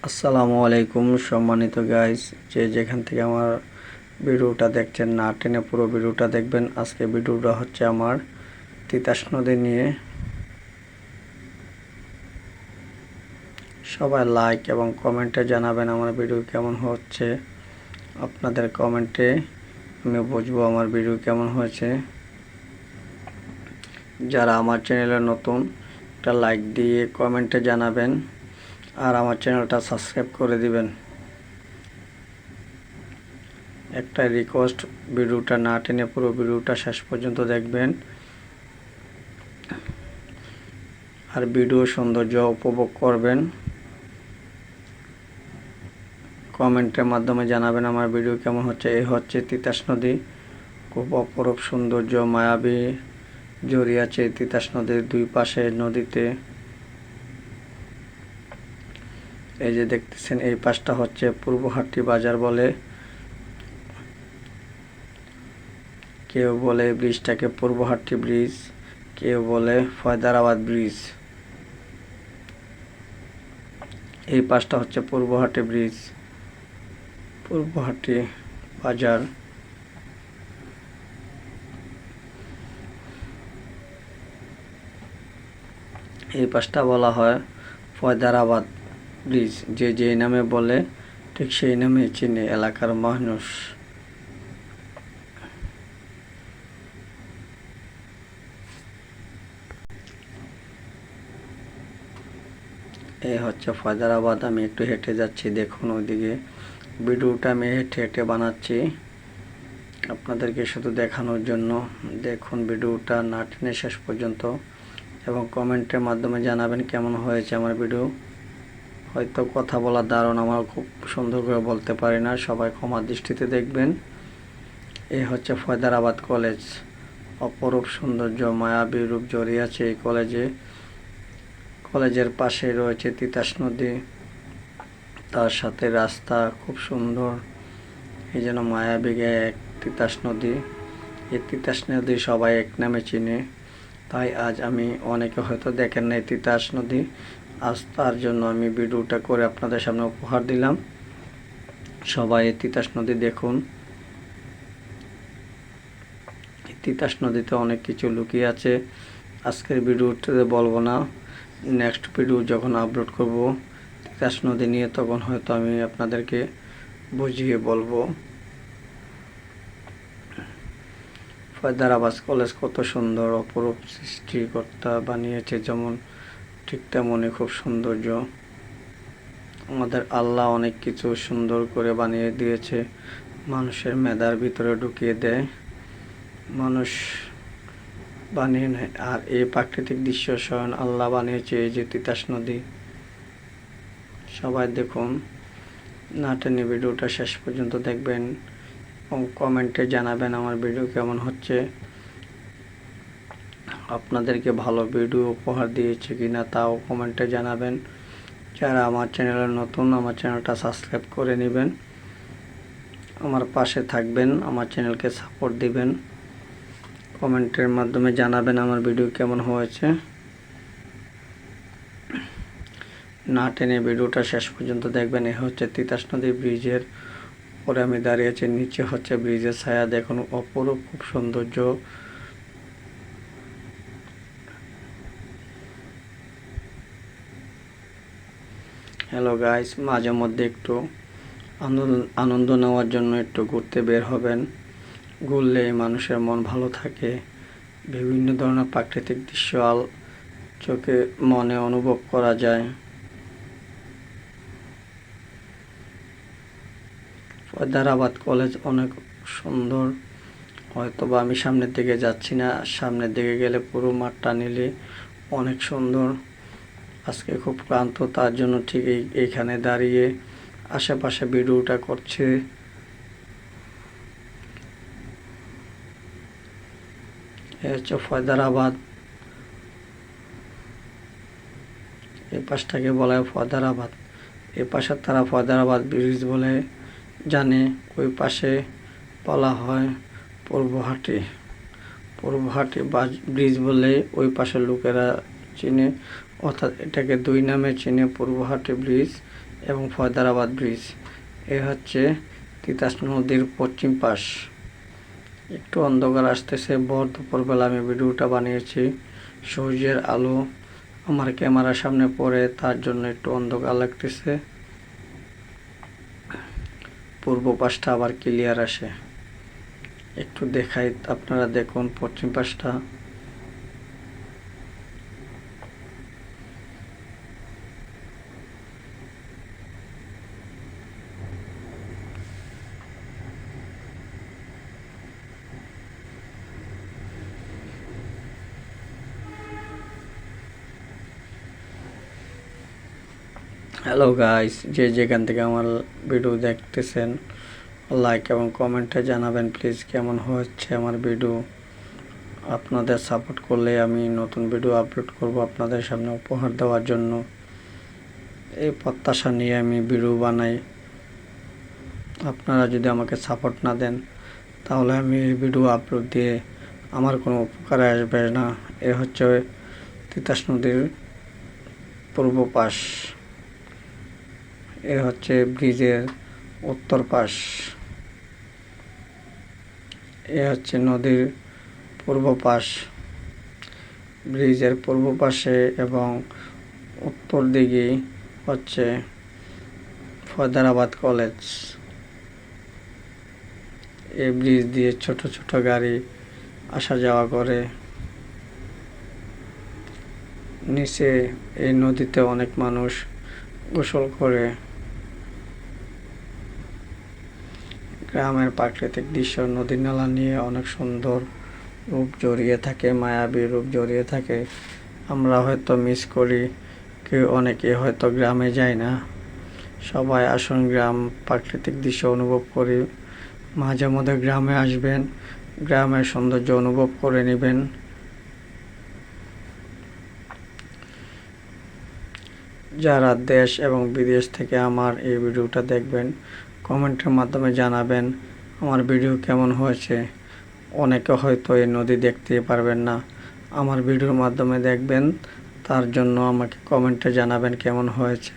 আসসালামু আলাইকুম সম্মানিত গাইস, যে যেখান থেকে আমার ভিডিওটা দেখছেন না টেনে পুরো ভিডিওটা দেখবেন। আজকে ভিডিওটা হচ্ছে আমার তিতাস নদী নিয়ে। সবাই লাইক এবং কমেন্টে জানাবেন আমার ভিডিও কেমন হচ্ছে। আপনাদের কমেন্টে আমি বুঝবো আমার ভিডিও কেমন হয়েছে। যারা আমার চ্যানেলে নতুন, একটা লাইক দিয়ে কমেন্টে জানাবেন আর আমার চ্যানেলটা সাবস্ক্রাইব করে দিবেন। একটা রিকোয়েস্ট, ভিডিওটা না টেনে পুরো ভিডিওটা শেষ পর্যন্ত দেখবেন আর ভিডিও সৌন্দর্য উপভোগ করবেন। কমেন্টের মাধ্যমে জানাবেন আমার ভিডিও কেমন হচ্ছে। এই হচ্ছে তিতাস নদী, খুব অপরূপ সৌন্দর্য, মায়াবী জড়িয়ে আছে তিতাস নদীর দুই পাশে নদীতে। এই যে দেখতেছেন, এই পাশটা হচ্ছে পূর্বহাটি বাজার বলে, কেউ বলে ব্রিজটাকে পূর্বহাটি ব্রিজ, কেউ বলে ফয়দারাবাদ ব্রিজ। এই পাশটা হচ্ছে পূর্বহাটি ব্রিজ, পূর্বহাটি বাজার। এই পাশটা বলা হয় ফয়দারাবাদ ব্রিজ। যে যে নামে বলে ঠিক সেই নামে চিনে এলাকার মানুষ। এই হচ্ছে ফয়দারাবাদ। আমি একটু হেঁটে যাচ্ছি, দেখুন ওইদিকে। ভিডিওটা আমি হেঁটে হেঁটে বানাচ্ছি আপনাদেরকে শুধু দেখানোর জন্য। দেখুন ভিডিওটা না টেনে শেষ পর্যন্ত এবং কমেন্টের মাধ্যমে জানাবেন কেমন হয়েছে আমার ভিডিও। হয়তো কথা বলার ধারণ আমার খুব সুন্দর করে বলতে পারি না, সবাই ক্ষমার দৃষ্টিতে দেখবেন। এই হচ্ছে ফয়দারাবাদ কলেজ, অপরূপ সৌন্দর্য, মায়াবী রূপ জড়িয়ে আছে এই কলেজে। কলেজের পাশে রয়েছে তিতাস নদী, তার সাথে রাস্তা খুব সুন্দর। এই যেন মায়াবী এক তিতাস নদী। এই তিতাস নদী সবাই এক নামে চিনে, তাই আজ আমি, অনেকে হয়তো দেখেন নাই তিতাস নদী, আজ তার জন্য আমি ভিডিওটা করে আপনাদের সামনে উপহার দিলাম। সবাই এই তিতাস নদী দেখুন। এই তিতাস নদীতে অনেক কিছু লুকিয়ে আছে, আজকের ভিডিওতে বলবো না। নেক্সট ভিডিও যখন আপলোড করব তিতাস নদী নিয়ে, তখন হয়তো আমি আপনাদেরকে বুঝিয়ে বলবো। ফয়দারাবাদ কলেজ কত সুন্দর, অপরূপ সৃষ্টিকর্তা বানিয়েছে যেমন, ঠিক তেমনই খুব সৌন্দর্য। আমাদের আল্লাহ অনেক কিছু সুন্দর করে বানিয়ে দিয়েছে, মানুষের মেধার ভিতরে ঢুকিয়ে দেয়, মানুষ বানিয়ে নেয়। আর এই প্রাকৃতিক দৃশ্য স্বয়ং আল্লাহ বানিয়েছে। এই যে তিতাস নদী, সবাই দেখুন, না টেনে ভিডিওটা শেষ পর্যন্ত দেখবেন এবং কমেন্টে জানাবেন আমার ভিডিও কেমন হচ্ছে। আপনাদেরকে ভালো ভিডিও উপহার দিয়েছে কিনা তাও কমেন্টে জানাবেন। যারা আমার চ্যানেলে নতুন, আমার চ্যানেলটা সাবস্ক্রাইব করে নেবেন, আমার পাশে থাকবেন, আমার চ্যানেলকে সাপোর্ট দিবেন। কমেন্টের মাধ্যমে জানাবেন আমার ভিডিও কেমন হয়েছে। না টেনে ভিডিওটা শেষ পর্যন্ত দেখবেন। এ হচ্ছে তিতাস নদী ব্রিজের পরে আমি দাঁড়িয়ে আছি, নিচে হচ্ছে ব্রিজের ছায়া। দেখুন অপরূপ খুব সৌন্দর্য। হ্যালো গাইস, মাঝে মধ্যে একটু আনন্দ নেওয়ার জন্য একটু ঘুরতে বের হবেন। ঘুরলে মানুষের মন ভালো থাকে, বিভিন্ন ধরনের প্রাকৃতিক দৃশ্য চোখে মনে অনুভব করা যায়। ফয়দারাবাদ কলেজ অনেক সুন্দর। হয়তো বা আমি সামনের দিকে যাচ্ছি না, সামনের দিকে গেলে পুরো মাঠটা নিলে অনেক সুন্দর। আজকে খুব ক্লান্ত, তার জন্য ঠিক এইখানে দাঁড়িয়ে আশেপাশে ভিডিওটা করছে। এ হচ্ছে ফয়দারাবাদ, এই পাশটাকে বলা হয় ফয়দারাবাদ। এ পাশে তারা ফয়দারাবাদ ব্রিজ বলে জানে, ওই পাশে বলা হয় পূর্বহাটি। পূর্বহাটি ব্রিজ বলে ওই পাশের লোকেরা চিনে, অর্থাৎ এটাকে দুই নামে চিনে, পূর্বহাটি ব্রিজ এবং ফয়দারাবাদ ব্রিজ। এ হচ্ছে তিতাস নদীর পশ্চিম পাশ। একটু অন্ধকার আসতেছে, ভর দুপুরবেলা আমি ভিডিওটা বানিয়েছি। সূর্যের আলো আমার ক্যামেরার সামনে পড়ে, তার জন্য একটু অন্ধকার লাগতেছে। পূর্ব পাশটা আবার ক্লিয়ার আসে। একটু দেখাই, আপনারা দেখুন পশ্চিম পাশটা। হ্যালো গাইস, যে যেখান থেকে আমার ভিডিও দেখতেছেন, লাইক এবং কমেন্টে জানাবেন প্লিজ কেমন হচ্ছে আমার ভিডিও। আপনাদের সাপোর্ট করলে আমি নতুন ভিডিও আপলোড করব আপনাদের সামনে উপহার দেওয়ার জন্য। এই প্রত্যাশা নিয়ে আমি ভিডিও বানাই। আপনারা যদি আমাকে সাপোর্ট না দেন, তাহলে আমি এই ভিডিও আপলোড দিয়ে আমার কোনো উপকারে আসবে না। এ হচ্ছে তিতাস নদীর পূর্ব পাশ। এ হচ্ছে ব্রিজের উত্তর পাশ। এ হচ্ছে নদীর পূর্ব পাশ। ব্রিজের পূর্ব পাশে এবং উত্তর দিকে হচ্ছে ফয়দারাবাদ কলেজ। এই ব্রিজ দিয়ে ছোট ছোট গাড়ি আসা যাওয়া করে। নিচে এই নদীতে অনেক মানুষ গোসল করে। গ্রামের প্রাকৃতিক দৃশ্য, নদী নালা নিয়ে অনেক সুন্দর রূপ জড়িয়ে থাকে, মায়াবী রূপ জড়িয়ে থাকে। আমরা হয়তো মিস করি, কেউ অনেকে হয়তো গ্রামে যায় না। সবাই আসুন, গ্রাম প্রাকৃতিক দৃশ্য অনুভব করি। মাঝে মধ্যে গ্রামে আসবেন, গ্রামের সৌন্দর্য অনুভব করে নেবেন। যারা দেশ এবং বিদেশ থেকে আমার এই ভিডিওটা দেখবেন, কমেন্টের মাধ্যমে জানাবেন আমার ভিডিও কেমন হয়েছে। অনেকে হয়তো এই নদী দেখতে পারবেন না, আমার ভিডিওর মাধ্যমে দেখবেন, তার জন্য আমাকে কমেন্টে জানাবেন কেমন হয়েছে।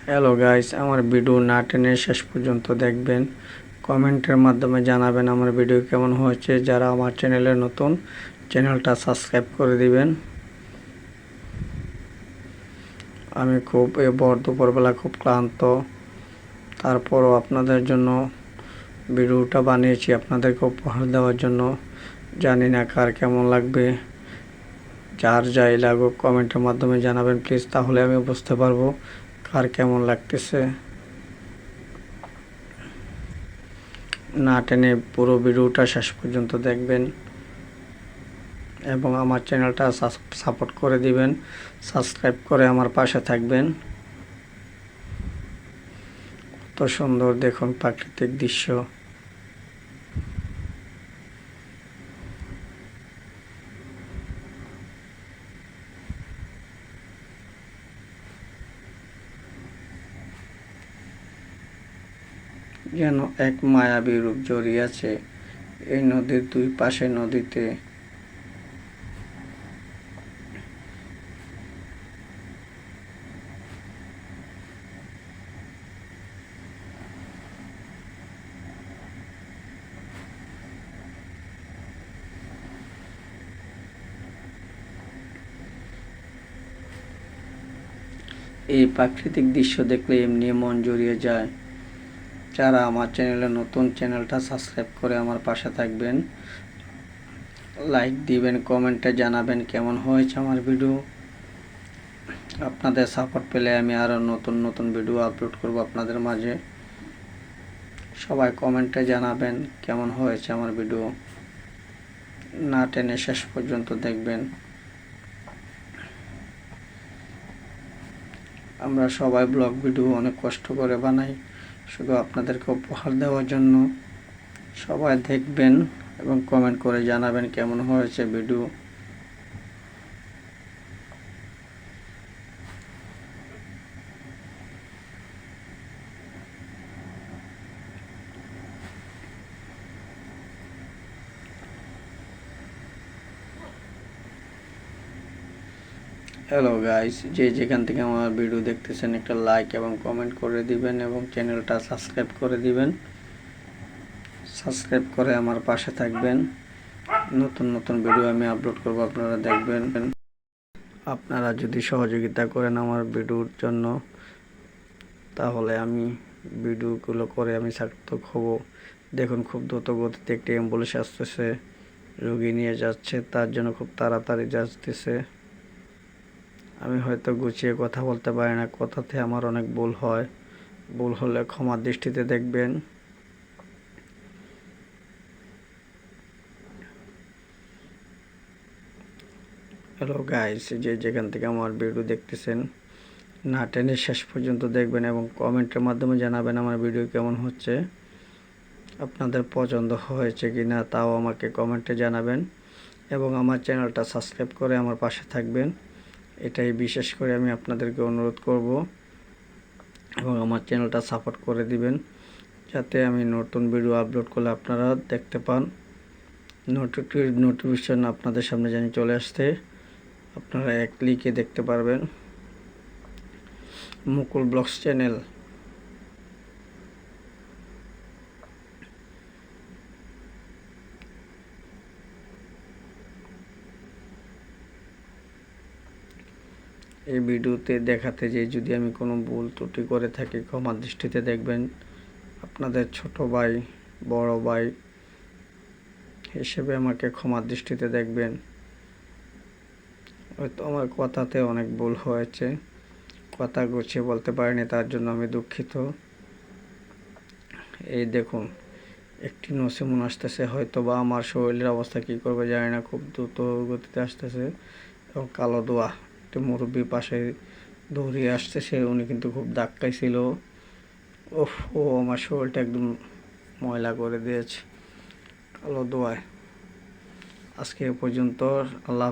হ্যালো গাইস, আমার ভিডিও না টেনে শেষ পর্যন্ত দেখবেন, কমেন্টের মাধ্যমে জানাবেন আমার ভিডিও কেমন হয়েছে। যারা আমার চ্যানেলে নতুন, চ্যানেলটা সাবস্ক্রাইব করে দিবেন। আমি খুব ভর দুপুরবেলা খুব ক্লান্ত, তারপরও আপনাদের জন্য ভিডিওটা বানিয়েছি, আপনাদেরকে উপহার দেওয়ার জন্য। জানি না কার কেমন লাগবে, যার যাই লাগুক কমেন্টের মাধ্যমে জানাবেন প্লিজ, তাহলে আমি বুঝতে পারবো কার কেমন লাগতেছে। না টেনে পুরো ভিডিওটা শেষ পর্যন্ত দেখবেন এবং আমার চ্যানেলটা সাপোর্ট করে দিবেন, সাবস্ক্রাইব করে আমার পাশে থাকবেন। কত সুন্দর দেখুন প্রাকৃতিক দৃশ্য। যেন এক মায়াবী রূপ জড়িয়ে আছে এই নদীর দুই পাশে। নদীতে এই প্রাকৃতিক দৃশ্য দেখলে এমনি মন জড়িয়ে যায়। যারা আমার চ্যানেলে নতুন, চ্যানেলটা সাবস্ক্রাইব করে আমার পাশে থাকবেন, লাইক দিবেন, কমেন্টে জানাবেন কেমন হয়েছে আমার ভিডিও। আপনাদের সাপোর্ট পেলে আমি আরও নতুন নতুন ভিডিও আপলোড করব আপনাদের মাঝে। সবাই কমেন্টে জানাবেন কেমন হয়েছে আমার ভিডিও, না টেনে শেষ পর্যন্ত দেখবেন। আমরা সবাই ব্লগ ভিডিও অনেক কষ্ট করে বানাই, শুধু আপনাদেরকে উপহার দেওয়ার জন্য। সবাই দেখবেন এবং কমেন্ট করে জানাবেন কেমন হয়েছে ভিডিও। হ্যালো গাইস, যে যেখান থেকে আমার ভিডিও দেখতেছেন একটা লাইক এবং কমেন্ট করে দিবেন এবং চ্যানেলটা সাবস্ক্রাইব করে দিবেন। সাবস্ক্রাইব করে আমার পাশে থাকবেন। নতুন নতুন ভিডিও আমি আপলোড করব, আপনারা দেখবেন। আপনারা যদি সহযোগিতা করেন আমার ভিডিওর জন্য, তাহলে আমি ভিডিওগুলো করে আমি সার্থক হব। দেখুন, খুব দ্রুত গতিতে একটি অ্যাম্বুলেন্স আসতেছে, রোগী নিয়ে যাচ্ছে, তার জন্য খুব তাড়াতাড়ি যাচ্ছে। আমি হয়তো গুছিয়ে কথা বলতে পারি না, কথাতে আমার অনেক ভুল হয়। ভুল হলে ক্ষমার দৃষ্টিতে দেখবেন। হ্যালো গাইস, যে যেখান থেকে আমার ভিডিও দেখতেছেন, না টেনে শেষ পর্যন্ত দেখবেন এবং কমেন্টের মাধ্যমে জানাবেন আমার ভিডিও কেমন হচ্ছে, আপনাদের পছন্দ হয়েছে কি না তাও আমাকে কমেন্টে জানাবেন এবং আমার চ্যানেলটা সাবস্ক্রাইব করে আমার পাশে থাকবেন। এটাই বিশেষ করে আমি আপনাদেরকে অনুরোধ করব এবং আমার চ্যানেলটা সাপোর্ট করে দিবেন, যাতে আমি নতুন ভিডিও আপলোড করলে আপনারা দেখতে পান। নোটিফিকেশন আপনাদের সামনে জানি চলে আসতে, আপনারা এক ক্লিকে দেখতে পারবেন। মুকুল ব্লগস চ্যানেল। এই ভিডিওতে দেখাতে যে যদি আমি কোনো ভুল ত্রুটি করে থাকি, ক্ষমার দৃষ্টিতে দেখবেন। আপনাদের ছোট ভাই, বড় ভাই হিসেবে আমাকে ক্ষমার দৃষ্টিতে দেখবেন। হয়তো আমার কথাতে অনেক ভুল হয়েছে, কথা গুছিয়ে বলতে পারিনি, তার জন্য আমি দুঃখিত। এই দেখুন, একটি নসিমন আসতেছে, হয়তো বা আমার শরীরের অবস্থা কী করবে জানি না, খুব দ্রুত গতিতে আসতেছে এবং কালো দোয়া একটি মুরব্বী পাশে দৌড়িয়ে আসতেছে, উনি কিন্তু খুব ধাক্কাইছিল। ওফ, ও আমার শরীরটা একদম ময়লা করে দিয়েছে কালো দোয়ায়। আজকে এ পর্যন্ত। আল্লাহ।